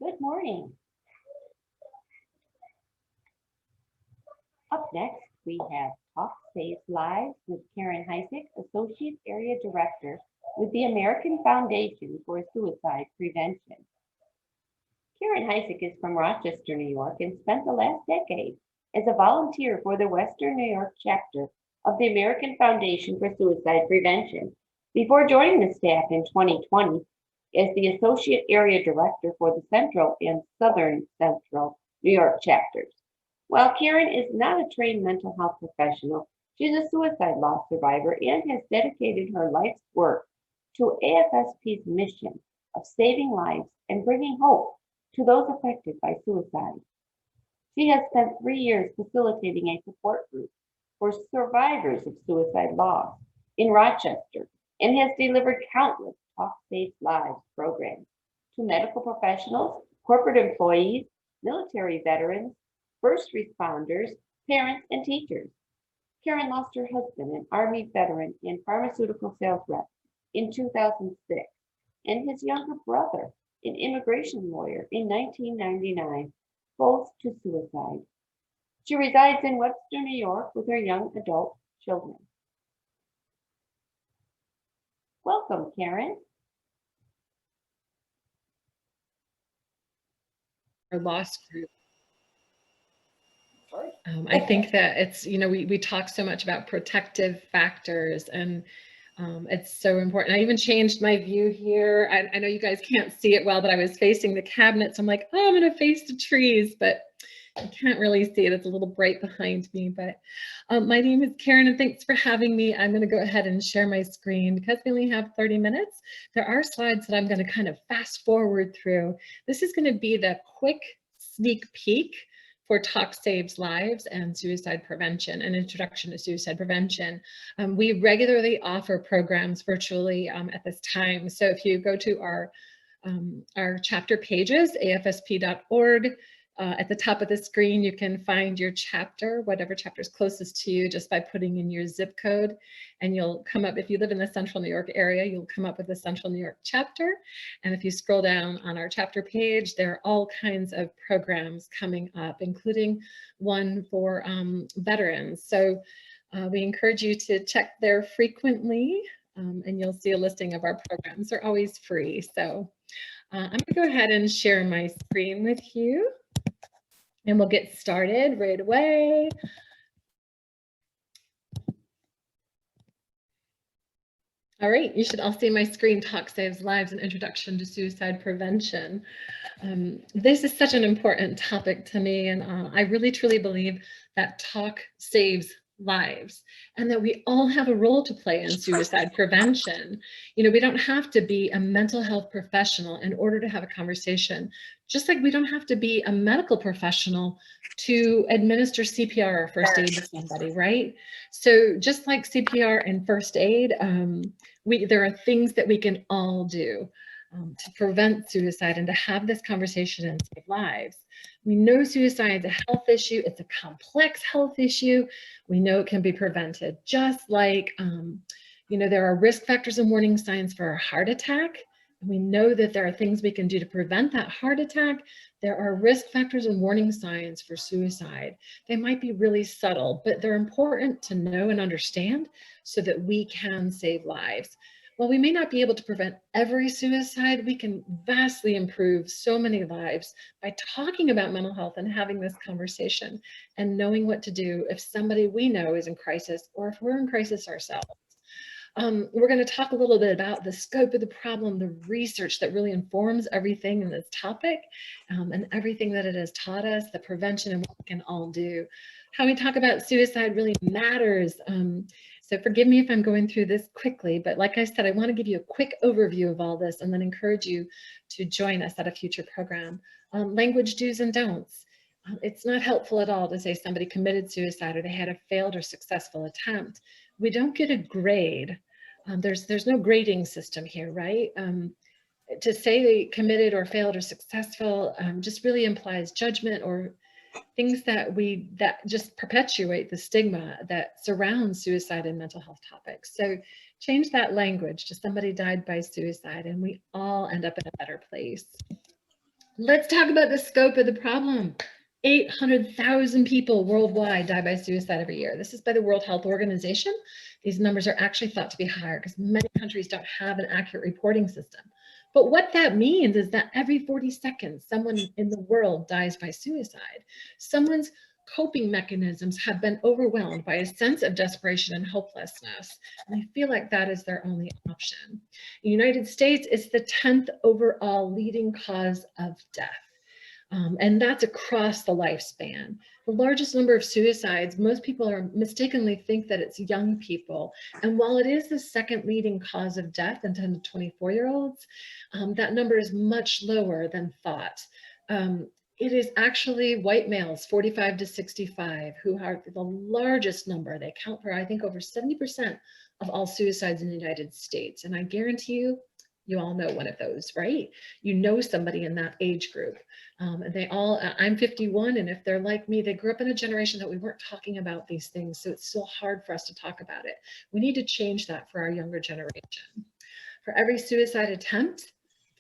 Good morning. Up next, we have Talk Saves Lives with Karen Heisig, Associate Area Director with the American Foundation for Suicide Prevention. Karen Heisig is from Rochester, New York, and spent the last decade as a volunteer for the Western New York chapter of the American Foundation for Suicide Prevention before joining the staff in 2020 as the Associate Area Director for the Central and Southern Central New York chapters. While Karen is not a trained mental health professional, she's a suicide loss survivor and has dedicated her life's work to AFSP's mission of saving lives and bringing hope to those affected by suicide. She has spent 3 years facilitating a support group for survivors of suicide loss in Rochester and has delivered countless Talk Saves Lives programs to medical professionals, corporate employees, military veterans, first responders, parents, and teachers. Karen lost her husband, an Army veteran and pharmaceutical sales rep, in 2006, and his younger brother, an immigration lawyer, in 1999, both to suicide. She resides in Webster, New York, with her young adult children. Welcome, Karen. Our loss group. I think that it's, we talk so much about protective factors, and it's so important. I even changed my view here. I know you guys can't see it well, but I was facing the cabinets. I'm like, oh, I'm going to face the trees, but I can't really see it. It's a little bright behind me, but my name is Karen, and thanks for having me. I'm going to go ahead and share my screen because we only have 30 minutes. There are slides that I'm going to kind of fast forward through. This is going to be the quick sneak peek for Talk Saves Lives and suicide prevention, an introduction to suicide prevention. We regularly offer programs virtually at this time. So if you go to our chapter pages, afsp.org, at the top of the screen, you can find your chapter, whatever chapter is closest to you, just by putting in your zip code, and you'll come up, if you live in the Central New York area, you'll come up with the Central New York chapter. And if you scroll down on our chapter page, there are all kinds of programs coming up, including one for veterans. So we encourage you to check there frequently, and you'll see a listing of our programs. They're always free. So I'm going to go ahead and share my screen with you. And we'll get started right away. All right, you should all see my screen, Talk Saves Lives, an introduction to suicide prevention. This is such an important topic to me, and I really truly believe that talk saves lives and that we all have a role to play in suicide prevention. We don't have to be a mental health professional in order to have a conversation, just like we don't have to be a medical professional to administer CPR or first aid to somebody, right? So just like CPR and first aid, there are things that we can all do to prevent suicide and to have this conversation and save lives. We know suicide is a health issue. It's a complex health issue. We know it can be prevented. Just like, there are risk factors and warning signs for a heart attack. And we know that there are things we can do to prevent that heart attack. There are risk factors and warning signs for suicide. They might be really subtle, but they're important to know and understand so that we can save lives. While we may not be able to prevent every suicide, we can vastly improve so many lives by talking about mental health and having this conversation and knowing what to do if somebody we know is in crisis or if we're in crisis ourselves. We're going to talk a little bit about the scope of the problem, the research that really informs everything in this topic, and everything that it has taught us, the prevention and what we can all do. How we talk about suicide really matters. So forgive me if I'm going through this quickly, but like I said, I want to give you a quick overview of all this and then encourage you to join us at a future program. Language do's and don'ts. It's not helpful at all to say somebody committed suicide or they had a failed or successful attempt. We don't get a grade. There's no grading system here, right? To say they committed or failed or successful just really implies judgment or things that just perpetuate the stigma that surrounds suicide and mental health topics. So change that language to somebody died by suicide and we all end up in a better place. Let's talk about the scope of the problem. 800,000 people worldwide die by suicide every year. This is by the World Health Organization. These numbers are actually thought to be higher because many countries don't have an accurate reporting system. But what that means is that every 40 seconds, someone in the world dies by suicide. Someone's coping mechanisms have been overwhelmed by a sense of desperation and hopelessness. And they feel like that is their only option. In the United States, it's the 10th overall leading cause of death. And that's across the lifespan. The largest number of suicides, most people are mistakenly think that it's young people. And while it is the second leading cause of death in 10 to 24-year-olds, that number is much lower than thought. It is actually white males, 45 to 65, who are the largest number. They account for, I think, over 70% of all suicides in the United States. And I guarantee you, you all know one of those, right? You know somebody in that age group. And they all, I'm 51, and if they're like me, they grew up in a generation that we weren't talking about these things. So it's still hard for us to talk about it. We need to change that for our younger generation. For every suicide attempt,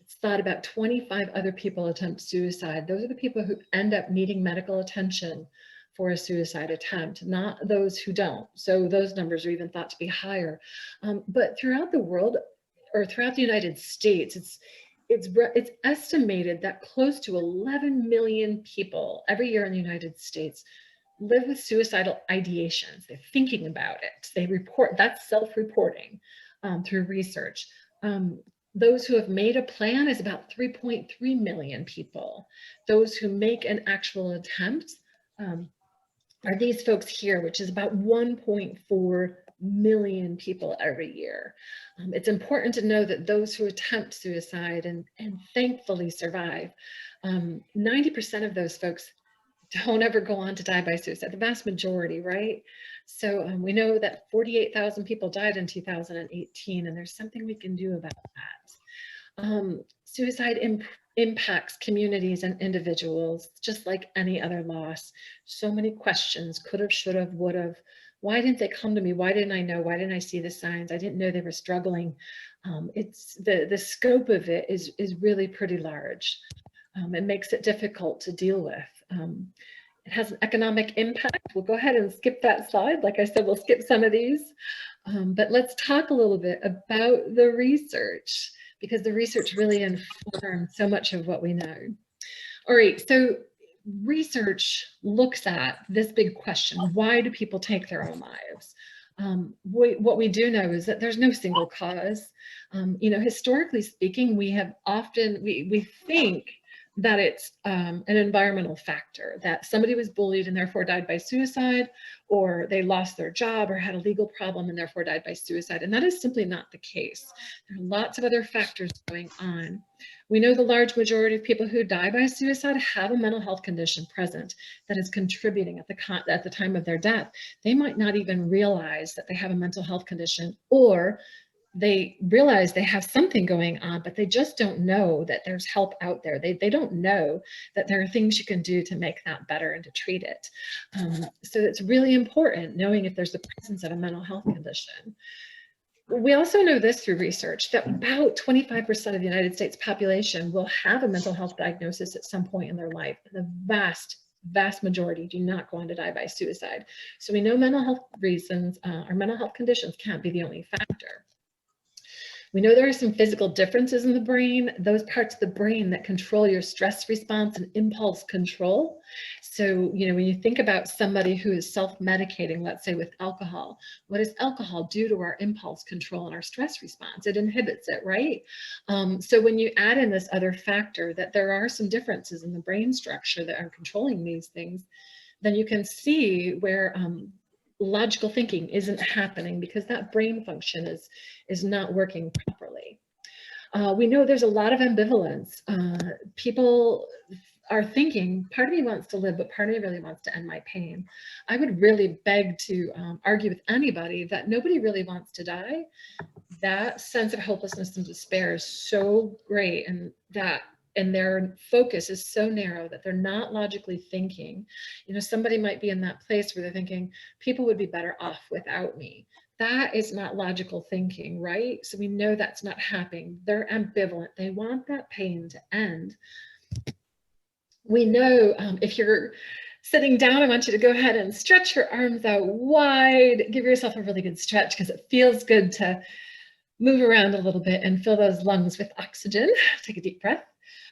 it's thought about 25 other people attempt suicide. Those are the people who end up needing medical attention for a suicide attempt, not those who don't. So those numbers are even thought to be higher. But throughout the world, or throughout the United States, it's estimated that close to 11 million people every year in the United States live with suicidal ideations. They're thinking about it. They report, that's self-reporting through research. Those who have made a plan is about 3.3 million people. Those who make an actual attempt are these folks here, which is about 1.4 million people every year. It's important to know that those who attempt suicide and thankfully survive, 90% of those folks don't ever go on to die by suicide, the vast majority, right? So we know that 48,000 people died in 2018, and there's something we can do about that. Suicide impacts communities and individuals, just like any other loss. So many questions, could have, should have, would have. Why didn't they come to me? Why didn't I know? Why didn't I see the signs? I didn't know they were struggling. It's the scope of it is really pretty large. It makes it difficult to deal with. It has an economic impact. We'll go ahead and skip that slide. Like I said, we'll skip some of these. But let's talk a little bit about the research, because the research really informs so much of what we know. All right, so research looks at this big question: why do people take their own lives? What we do know is that there's no single cause. You know, historically speaking, we have often, we think that it's an environmental factor, that somebody was bullied and therefore died by suicide, or they lost their job or had a legal problem and therefore died by suicide. And that is simply not the case. There are lots of other factors going on. We know the large majority of people who die by suicide have a mental health condition present that is contributing at the time of their death. They might not even realize that they have a mental health condition, or they realize they have something going on, but they just don't know that there's help out there. They don't know that there are things you can do to make that better and to treat it. So it's really important knowing if there's the presence of a mental health condition. We also know this through research, that about 25% of the United States population will have a mental health diagnosis at some point in their life. The vast majority do not go on to die by suicide. So we know mental health reasons or mental health conditions can't be the only factor. We know there are some physical differences in the brain, those parts of the brain that control your stress response and impulse control. So, you know, when you think about somebody who is self-medicating, let's say with alcohol, what does alcohol do to our impulse control and our stress response? It inhibits it, right? So when you add in this other factor that there are some differences in the brain structure that are controlling these things, then you can see where logical thinking isn't happening, because that brain function is not working properly. We know there's a lot of ambivalence. People are thinking, part of me wants to live, but part of me really wants to end my pain. I would really beg to argue with anybody that nobody really wants to die. That sense of hopelessness and despair is so great, and their focus is so narrow that they're not logically thinking. You know, somebody might be in that place where they're thinking, people would be better off without me. That is not logical thinking, right? So we know that's not happening. They're ambivalent. They want that pain to end, We know if you're sitting down, I want you to go ahead and stretch your arms out wide. Give yourself a really good stretch because it feels good to move around a little bit and fill those lungs with oxygen. Take a deep breath.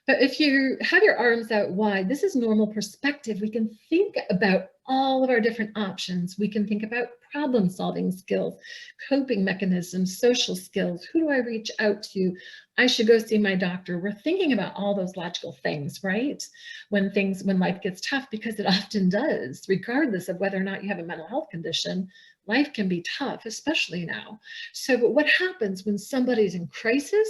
But if you have your arms out wide, this is normal perspective. We can think about all of our different options. We can think about problem solving skills, coping mechanisms, social skills. Who do I reach out to? I should go see my doctor. We're thinking about all those logical things, right? When life gets tough, because it often does, regardless of whether or not you have a mental health condition, life can be tough, especially now. So, but what happens when somebody's in crisis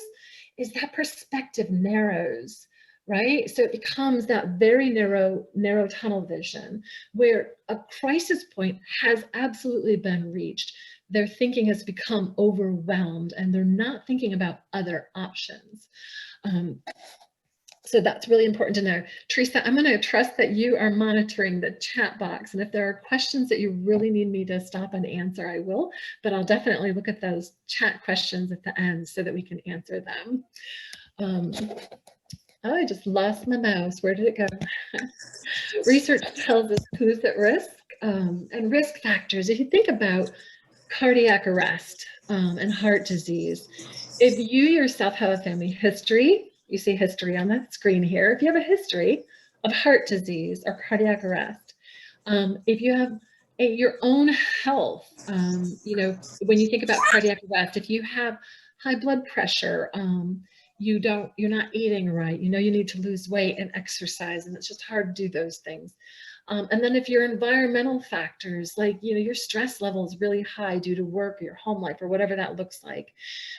is that perspective narrows, right? So it becomes that very narrow tunnel vision where a crisis point has absolutely been reached. Their thinking has become overwhelmed and they're not thinking about other options. So that's really important to know. Teresa, I'm going to trust that you are monitoring the chat box. And if there are questions that you really need me to stop and answer, I will. But I'll definitely look at those chat questions at the end so that we can answer them. Oh, I just lost my mouse. Where did it go? Research tells us who's at risk and risk factors. If you think about cardiac arrest and heart disease, if you yourself have a family history, you see history on the screen here. If you have a history of heart disease or cardiac arrest, if you have your own health, you know, when you think about cardiac arrest, if you have high blood pressure, you're not eating right, you know, you need to lose weight and exercise, and it's just hard to do those things. And then if your environmental factors, like, you know, your stress level is really high due to work or your home life or whatever that looks like,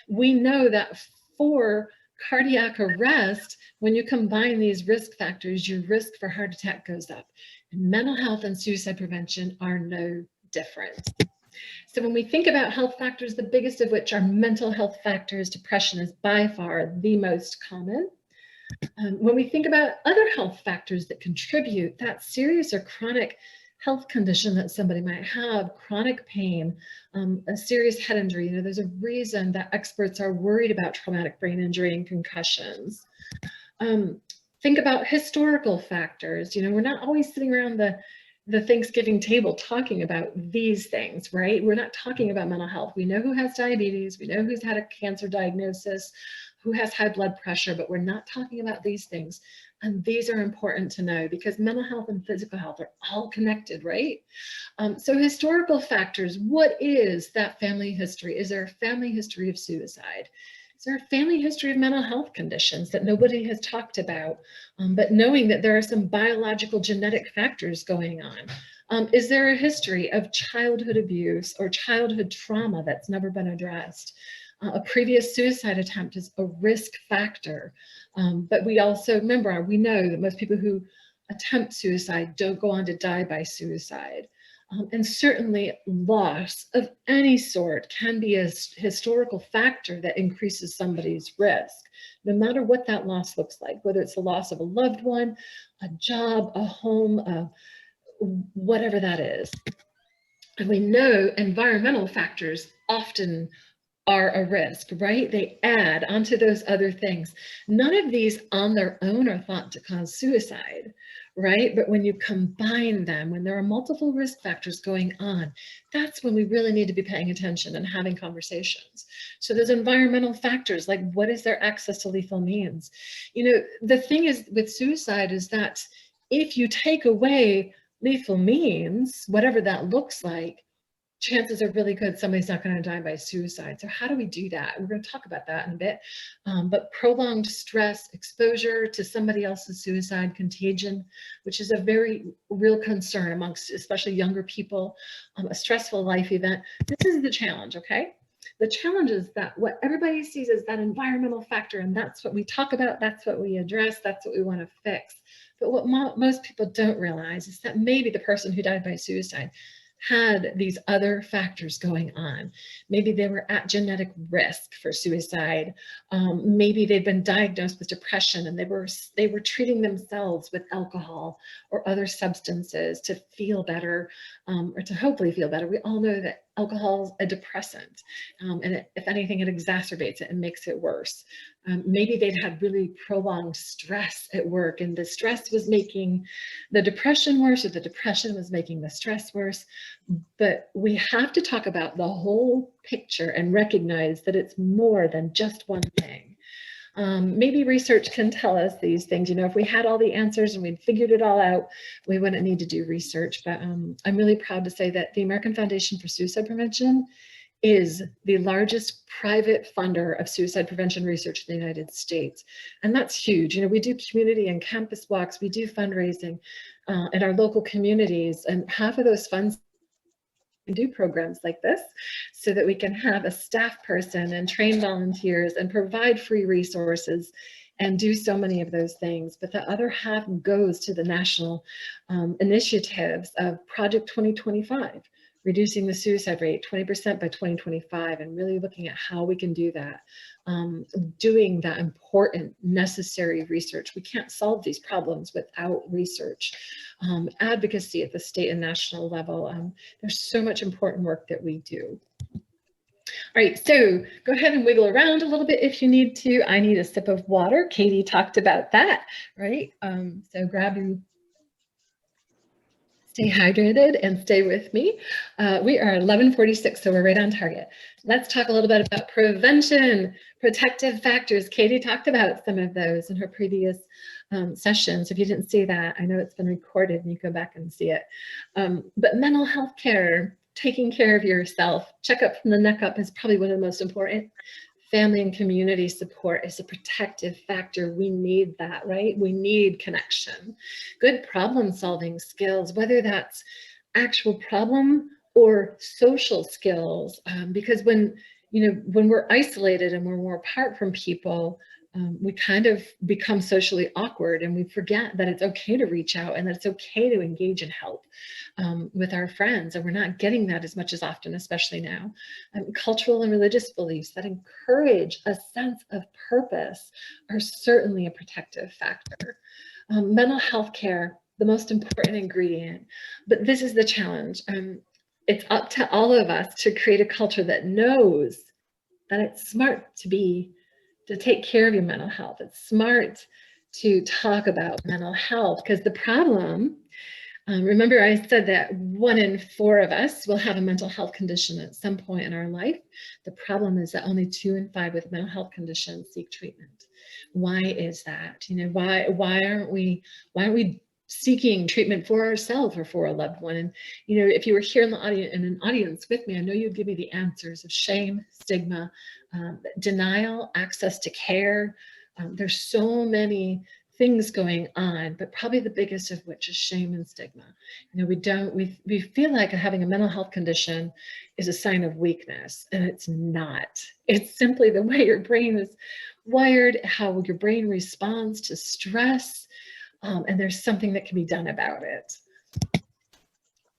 we know that for cardiac arrest, when you combine these risk factors, your risk for heart attack goes up. And mental health and suicide prevention are no different. So when we think about health factors, the biggest of which are mental health factors, depression is by far the most common. When we think about other health factors that contribute, that serious or chronic health condition that somebody might have, chronic pain, a serious head injury, you know, there's a reason that experts are worried about traumatic brain injury and concussions. Think about historical factors. You know, we're not always sitting around the Thanksgiving table talking about these things, right? We're not talking about mental health. We know who has diabetes, we know who's had a cancer diagnosis, who has high blood pressure, but we're not talking about these things. And these are important to know because mental health and physical health are all connected, right? So historical factors, what is that family history? Is there a family history of suicide? Is there a family history of mental health conditions that nobody has talked about? But knowing that there are some biological genetic factors going on. Is there a history of childhood abuse or childhood trauma that's never been addressed? A previous suicide attempt is a risk factor. But we also, remember, we know that most people who attempt suicide don't go on to die by suicide. And certainly loss of any sort can be a historical factor that increases somebody's risk, no matter what that loss looks like, whether it's the loss of a loved one, a job, a home, whatever that is. And we know environmental factors often are a risk, right? They add onto those other things. None of these on their own are thought to cause suicide, right? But when you combine them, when there are multiple risk factors going on, that's when we really need to be paying attention and having conversations. So there's environmental factors, like what is their access to lethal means? You know, the thing is with suicide is that if you take away lethal means, whatever that looks like, chances are really good somebody's not going to die by suicide. So how do we do that? We're going to talk about that in a bit. But prolonged stress, exposure to somebody else's suicide, contagion, which is a very real concern amongst especially younger people, a stressful life event. This is the challenge, okay? The challenge is that what everybody sees is that environmental factor, and that's what we talk about, that's what we address, that's what we want to fix. But what most people don't realize is that maybe the person who died by suicide had these other factors going on. Maybe they were at genetic risk for suicide. Maybe they'd been diagnosed with depression and they were treating themselves with alcohol or other substances to feel better or to hopefully feel better. We all know that alcohol is a depressant, and if anything, it exacerbates it and makes it worse. Maybe they'd had really prolonged stress at work, and the stress was making the depression worse, or the depression was making the stress worse. But we have to talk about the whole picture and recognize that it's more than just one thing. Maybe research can tell us these things. You know, if we had all the answers and we'd figured it all out, we wouldn't need to do research. But I'm really proud to say that the American Foundation for Suicide Prevention is the largest private funder of suicide prevention research in the United States. And that's huge. You know, we do community and campus walks, we do fundraising in our local communities, and half of those funds do programs like this so that we can have a staff person and train volunteers and provide free resources and do so many of those things. But the other half goes to the national initiatives of Project 2025, reducing the suicide rate 20% by 2025, and really looking at how we can do that, doing that important, necessary research. We can't solve these problems without research. Advocacy at the state and national level. There's so much important work that we do. All right, so go ahead and wiggle around a little bit if you need to. I need a sip of water. Katie talked about that, right? So grab your, stay hydrated and stay with me. We are 11:46, so we're right on target. Let's talk a little bit about prevention, protective factors. Katie talked about some of those in her previous sessions. If you didn't see that, I know it's been recorded and you go back and see it. But mental health care, taking care of yourself, checkup from the neck up is probably one of the most important. Family and community support is a protective factor. We need that, right? We need connection. Good problem solving skills, whether that's actual problem or social skills, because when we're isolated and when we're apart from people, we kind of become socially awkward, and we forget that it's okay to reach out and that it's okay to engage and help with our friends. And we're not getting that as much as often, especially now. Cultural and religious beliefs that encourage a sense of purpose are certainly a protective factor. Mental health care, the most important ingredient, but this is the challenge. It's up to all of us to create a culture that knows that it's smart to take care of your mental health. It's smart to talk about mental health, because the problem, remember I said that 1 in 4 of us will have a mental health condition at some point in our life. The problem is that only 2 in 5 with mental health conditions seek treatment. Why is that? You know, why aren't we seeking treatment for ourselves or for a loved one? And you know, if you were here in an audience with me, I know you'd give me the answers of shame, stigma, denial, access to care. There's so many things going on, but probably the biggest of which is shame and stigma. You know, we feel like having a mental health condition is a sign of weakness, and it's not. It's simply the way your brain is wired, how your brain responds to stress, and there's something that can be done about it.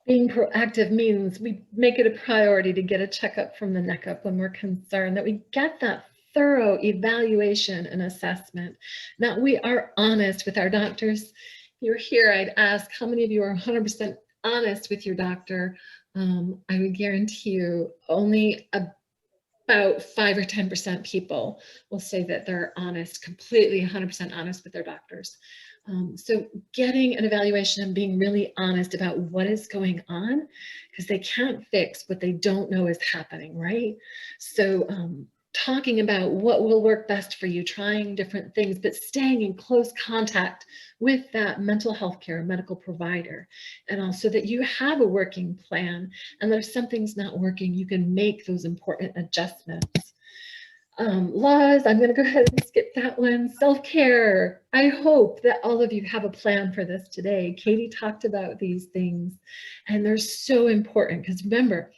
Being proactive means we make it a priority to get a checkup from the neck up when we're concerned, that we get that thorough evaluation and assessment, that we are honest with our doctors. If you're here, I'd ask how many of you are 100% honest with your doctor. I would guarantee you only about 5 or 10% people will say that they're honest, completely 100% honest with their doctors. So getting an evaluation and being really honest about what is going on, because they can't fix what they don't know is happening, right? So talking about what will work best for you, trying different things, but staying in close contact with that mental health care medical provider, and also that you have a working plan, and that if something's not working, you can make those important adjustments. Laws, I'm going to go ahead and skip that one. Self-care. I hope that all of you have a plan for this today. Katie talked about these things, and they're so important, because remember,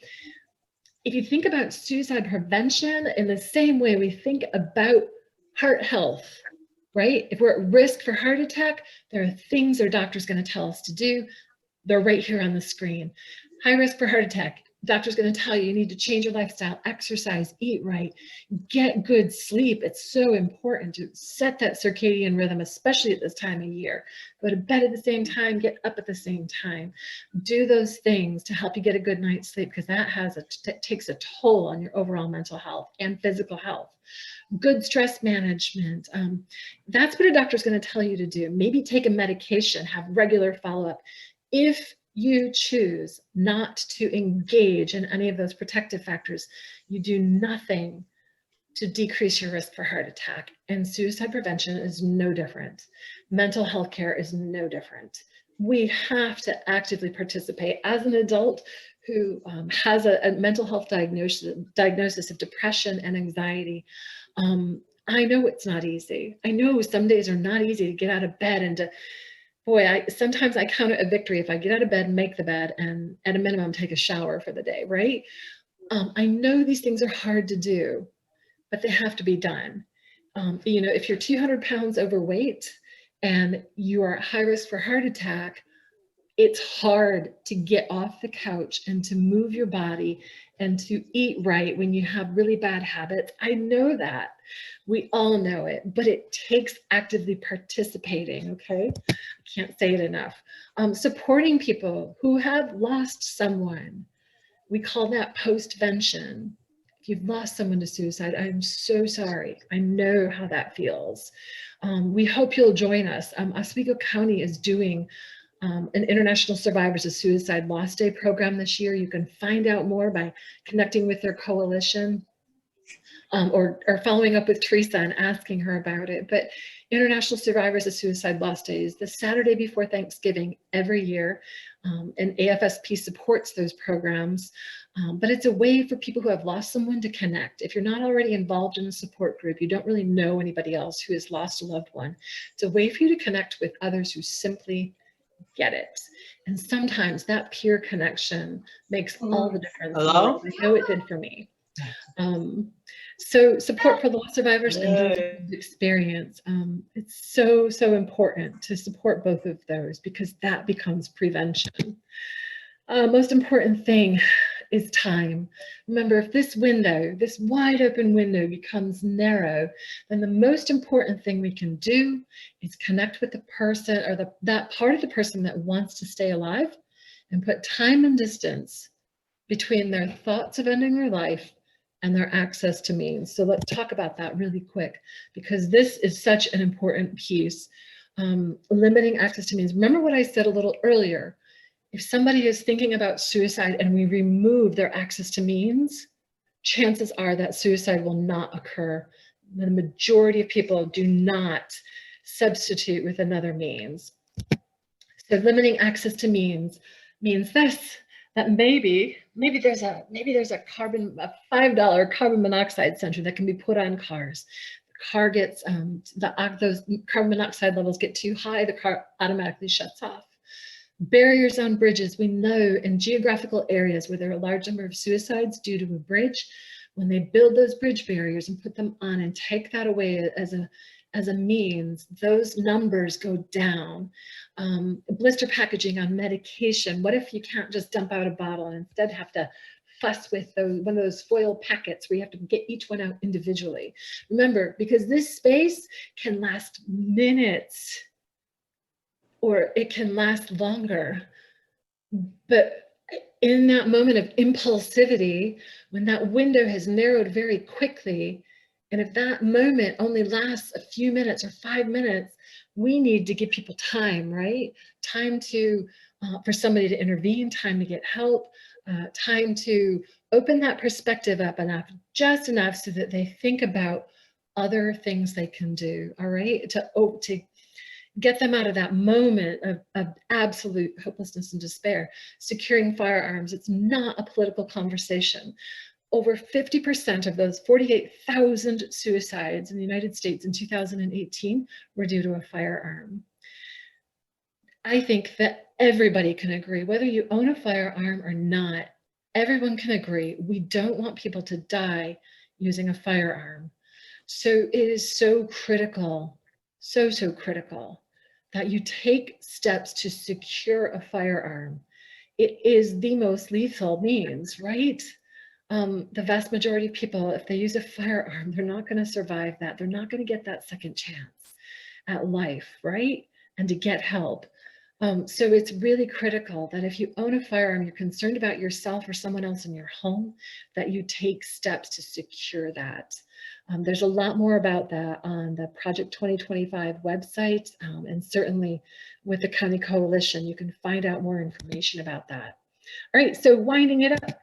if you think about suicide prevention in the same way we think about heart health, right? If we're at risk for heart attack, there are things our doctor's going to tell us to do. They're right here on the screen. High risk for heart attack. doctor's going to tell you, you need to change your lifestyle, exercise, eat right, get good sleep. It's so important to set that circadian rhythm, especially at this time of year. Go to bed at the same time, get up at the same time. Do those things to help you get a good night's sleep, because that takes a toll on your overall mental health and physical health. Good stress management. That's what a doctor's going to tell you to do. Maybe take a medication, have regular follow-up. If you choose not to engage in any of those protective factors, you do nothing to decrease your risk for heart attack. And suicide prevention is no different. Mental health care is no different. We have to actively participate. As an adult who has a mental health diagnosis of depression and anxiety, I know it's not easy. I know some days are not easy to get out of bed and to, boy, sometimes I count it a victory if I get out of bed, make the bed, and at a minimum take a shower for the day, right? I know these things are hard to do, but they have to be done. You know, if you're 200 pounds overweight and you are at high risk for heart attack, it's hard to get off the couch and to move your body and to eat right when you have really bad habits. I know that. We all know it, but it takes actively participating, okay? I can't say it enough. Supporting people who have lost someone. We call that postvention. If you've lost someone to suicide, I'm so sorry. I know how that feels. We hope you'll join us. Oswego County is doing an International Survivors of Suicide Lost Day program this year. You can find out more by connecting with their coalition or following up with Teresa and asking her about it. But International Survivors of Suicide Lost Day is the Saturday before Thanksgiving every year, and AFSP supports those programs. But it's a way for people who have lost someone to connect. If you're not already involved in a support group, you don't really know anybody else who has lost a loved one. It's a way for you to connect with others who simply get it. And sometimes that peer connection makes all the difference in the world. I know it did for me. So support for loss survivors and those with experience. It's so, so important to support both of those, because that becomes prevention. Most important thing is time. Remember, if this window, this wide open window becomes narrow, then the most important thing we can do is connect with the person, or that part of the person that wants to stay alive, and put time and distance between their thoughts of ending their life and their access to means. So let's talk about that really quick, because this is such an important piece. Limiting access to means. Remember what I said a little earlier. If somebody is thinking about suicide and we remove their access to means, chances are that suicide will not occur. The majority of people do not substitute with another means. So limiting access to means this, that maybe there's a $5 carbon monoxide sensor that can be put on cars. The car gets those carbon monoxide levels get too high, the car automatically shuts off. Barriers on bridges. We know in geographical areas where there are a large number of suicides due to a bridge, when they build those bridge barriers and put them on and take that away as a means, those numbers go down. Blister packaging on medication. What if you can't just dump out a bottle and instead have to fuss with one of those foil packets where you have to get each one out individually? Remember, because this space can last minutes, or it can last longer. But in that moment of impulsivity, when that window has narrowed very quickly, and if that moment only lasts a few minutes or 5 minutes, we need to give people time, right? Time for somebody to intervene, time to get help, time to open that perspective up enough, just enough so that they think about other things they can do, all right? To get them out of that moment of absolute hopelessness and despair. Securing firearms, it's not a political conversation. Over 50% of those 48,000 suicides in the United States in 2018 were due to a firearm. I think that everybody can agree, whether you own a firearm or not, everyone can agree we don't want people to die using a firearm. So it is so critical, so critical that you take steps to secure a firearm. it is the most lethal means, right? The vast majority of people, if they use a firearm, they're not going to survive that. They're not going to get that second chance at life, right? And to get help. So it's really critical that if you own a firearm, you're concerned about yourself or someone else in your home, that you take steps to secure that. There's a lot more about that on the Project 2025 website, and certainly with the County Coalition, you can find out more information about that. All right, so winding it up.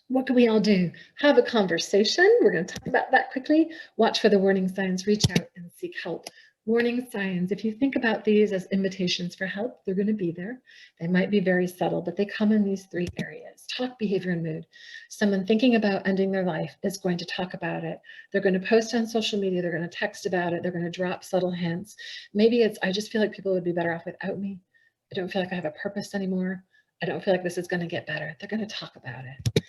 What can we all do? Have a conversation. We're going to talk about that quickly. Watch for the warning signs, reach out and seek help. Warning signs, if you think about these as invitations for help, they're going to be there. They might be very subtle, but they come in these three areas: talk, behavior, and mood. Someone thinking about ending their life is going to talk about it. They're going to post on social media. They're going to text about it. They're going to drop subtle hints. Maybe it's, I just feel like people would be better off without me. I don't feel like I have a purpose anymore. I don't feel like this is going to get better. They're going to talk about it.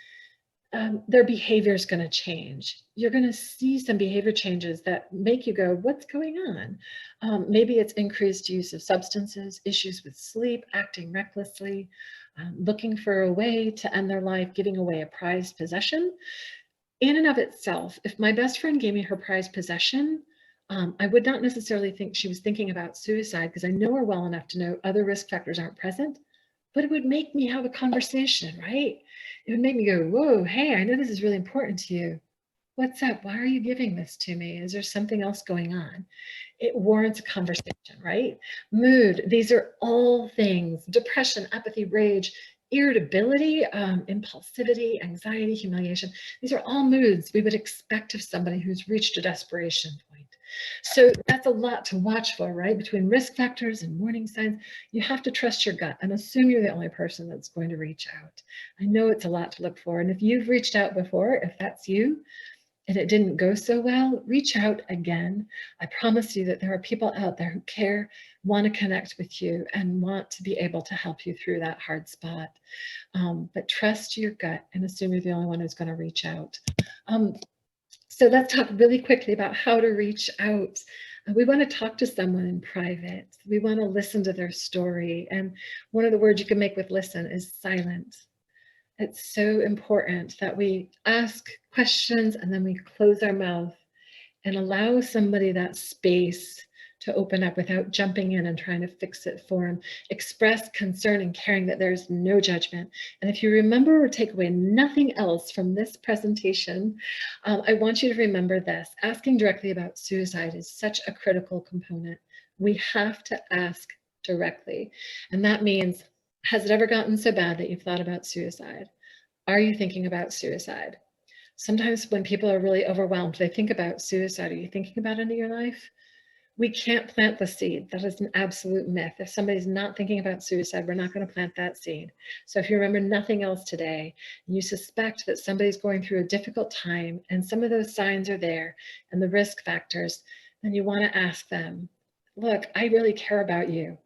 Their behavior is going to change. You're going to see some behavior changes that make you go, what's going on? Maybe it's increased use of substances, issues with sleep, acting recklessly, looking for a way to end their life, giving away a prized possession. In and of itself, if my best friend gave me her prized possession, I would not necessarily think she was thinking about suicide, because I know her well enough to know other risk factors aren't present, but it would make me have a conversation, right? It would make me go, whoa, hey, I know this is really important to you. What's up? Why are you giving this to me? Is there something else going on? It warrants a conversation, right? Mood, these are all things: depression, apathy, rage, irritability, impulsivity, anxiety, humiliation. These are all moods we would expect of somebody who's reached a desperation point. So that's a lot to watch for, right? Between risk factors and warning signs, you have to trust your gut and assume you're the only person that's going to reach out. I know it's a lot to look for. And if you've reached out before, if that's you, and it didn't go so well, reach out again. I promise you that there are people out there who care, want to connect with you, and want to be able to help you through that hard spot. But trust your gut and assume you're the only one who's going to reach out. So let's talk really quickly about how to reach out. We want to talk to someone in private. We want to listen to their story. And one of the words you can make with listen is silent. It's so important that we ask questions and then we close our mouth and allow somebody that space to open up without jumping in and trying to fix it for them. Express concern and caring, that there's no judgment. And if you remember or take away nothing else from this presentation, I want you to remember this: asking directly about suicide is such a critical component. We have to ask directly. And that means, has it ever gotten so bad that you've thought about suicide? Are you thinking about suicide? Sometimes when people are really overwhelmed, they think about suicide. Are you thinking about ending your life? We can't plant the seed. That is an absolute myth. If somebody's not thinking about suicide, we're not going to plant that seed. So if you remember nothing else today, and you suspect that somebody's going through a difficult time, and some of those signs are there, and the risk factors, then you want to ask them, look, I really care about you.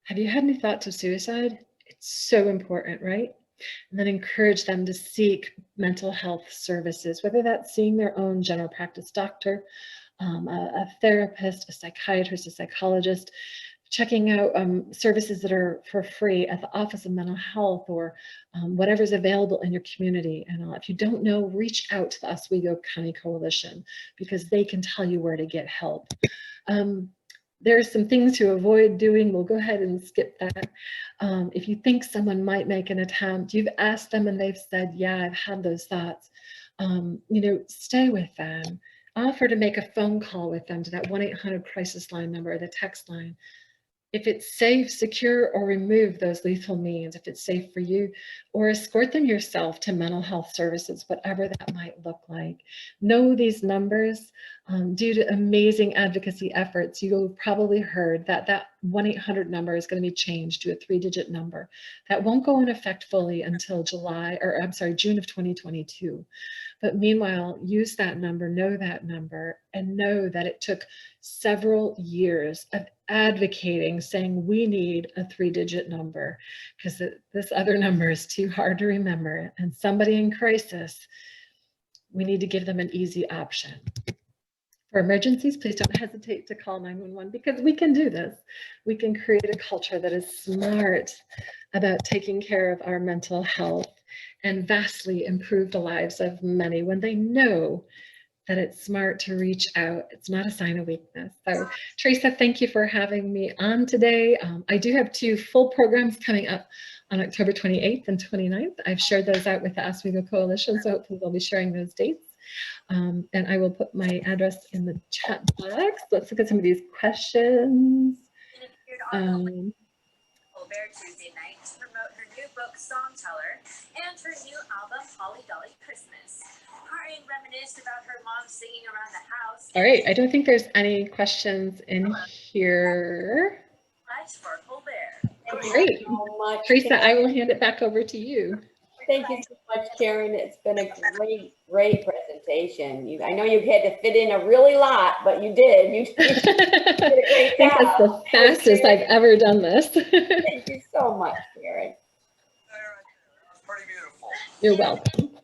Have you had any thoughts of suicide? It's so important, right? And then encourage them to seek mental health services, whether that's seeing their own general practice doctor, a therapist, a psychiatrist, a psychologist, checking out services that are for free at the Office of Mental Health, or whatever's available in your community. And if you don't know, reach out to the Oswego County Coalition, because they can tell you where to get help. There are some things to avoid doing. We'll go ahead and skip that. If you think someone might make an attempt, you've asked them and they've said, yeah, I've had those thoughts. Stay with them. Offer to make a phone call with them to that 1-800-crisis line number, or the text line. If it's safe, secure, or remove those lethal means, if it's safe for you, or escort them yourself to mental health services, whatever that might look like. Know these numbers. Due to amazing advocacy efforts, you've probably heard that that 1-800 number is going to be changed to a 3-digit number. That won't go in effect fully until June of 2022. But meanwhile, use that number, know that number, and know that it took several years of advocating, saying we need a 3-digit number, because this other number is too hard to remember. And somebody in crisis, we need to give them an easy option. For emergencies, please don't hesitate to call 911 because we can do this. We can create a culture that is smart about taking care of our mental health and vastly improve the lives of many when they know that it's smart to reach out. It's not a sign of weakness. So Teresa, thank you for having me on today. I do have 2 full programs coming up on October 28th and 29th. I've shared those out with the As We Go Coalition, so hopefully we'll be sharing those dates. And I will put my address in the chat box. Let's look at some of these questions. There Tuesday night to promote her new book, Songteller, and her new album, Holly Dolly Christmas. Harding reminisced about her mom singing around the house. All right, I don't think there's any questions in here. For Colbert. Great. So much, Teresa, Karen. I will hand it back over to you. Thank you so much, Karen. It's been a great presentation. I know you had to fit in a really lot, but you did. You did a great I think that's the job. fastest I've ever done this. Thank you so much, Karen. Pretty beautiful. You're welcome.